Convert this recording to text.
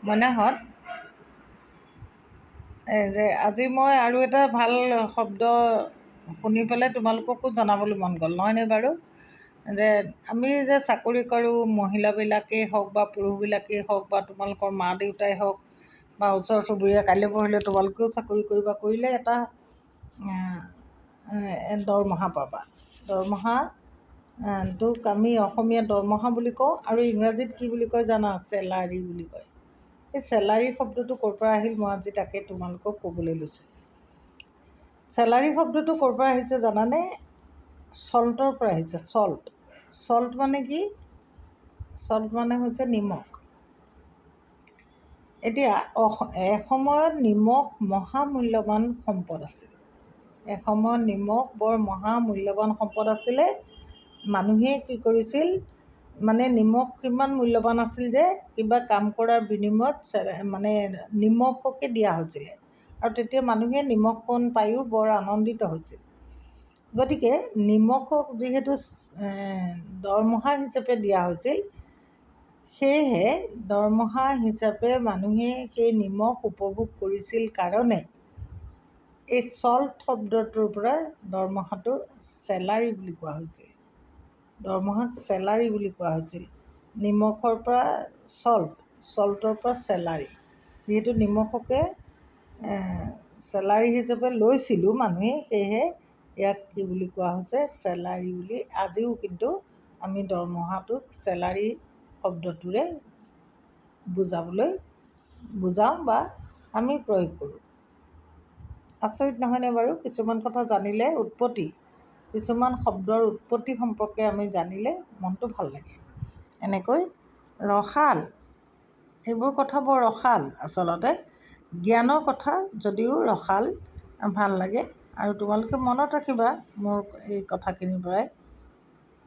মইনাহঁত, যে আজি মই আৰু এটা ভাল শব্দ শুনি পেলাই তোমালোককো জনাবলৈ মন গ'ল, নহয়নে বাৰু? যে আমি যে চাকৰি কৰোঁ, মহিলাবিলাকেই হওক বা পুৰুষবিলাকেই হওক বা তোমালোকৰ মা দেউতাই হওক বা ওচৰ চুবুৰীয়া, কাইলৈ পৰহিলৈ তোমালোকেও চাকৰি কৰিবা, কৰিলে এটা দৰমহা পাবা। দৰমহাটোক আমি অসমীয়া দৰমহা বুলি কওঁ, আৰু ইংৰাজীত কি বুলি কয় জানা? চেলাৰী বুলি কয়। এই চেলাৰী শব্দটো ক'ৰ পৰা আহিল, মই আজি তাকে তোমালোকক ক'বলৈ লৈছোঁ। চেলাৰী শব্দটো ক'ৰ পৰা আহিছে জানানে? চল্টৰ পৰা আহিছে। চল্ট মানে কি? চল্ট মানে হৈছে নিমখ। এতিয়া এসময়ত নিমখ মহামূল্যৱান সম্পদ আছিল। এসময়ত নিমখ বৰ মহামূল্যৱান সম্পদ আছিলে। মানুহে কি কৰিছিল, মানে নিমখ কিমান মূল্যৱান আছিল যে কিবা কাম কৰাৰ বিনিময়ত মানে নিমখকে দিয়া হৈছিলে, আৰু তেতিয়া মানুহে নিমখকণ পায়ো বৰ আনন্দিত হৈছিল। গতিকে নিমখক যিহেতু দৰমহা হিচাপে দিয়া হৈছিল, সেয়েহে দৰমহা হিচাপে মানুহে সেই নিমখ উপভোগ কৰিছিল কাৰণে এই চল্ট শব্দটোৰ পৰা দৰমহাটো চেলাৰী বুলি কোৱা হৈছিল। দৰমহাক চেলাৰী বুলি কোৱা হৈছিল। নিমখৰ পৰা চল্টৰ পৰা চেলাৰী। যিহেতু নিমখকে চেলাৰী হিচাপে লৈছিলোঁ মানুহে, সেয়েহে ইয়াক কি বুলি কোৱা হৈছে? চেলাৰী বুলি। আজিও কিন্তু আমি দৰমহাটোক চেলাৰী শব্দটোৰে বুজাওঁ বা আমি প্ৰয়োগ কৰোঁ। আচৰিত নহয়নে বাৰু? কিছুমান কথা জানিলে, কিছুমান শব্দৰ উৎপত্তি সম্পৰ্কে আমি জানিলে মনটো ভাল লাগে। এনেকৈ ৰসাল, এইবোৰ কথা বৰ ৰসাল আচলতে। জ্ঞানৰ কথা যদিও ৰসাল, ভাল লাগে। আৰু তোমালোকে মনত ৰাখিবা মোৰ এই কথাখিনিৰ পৰাই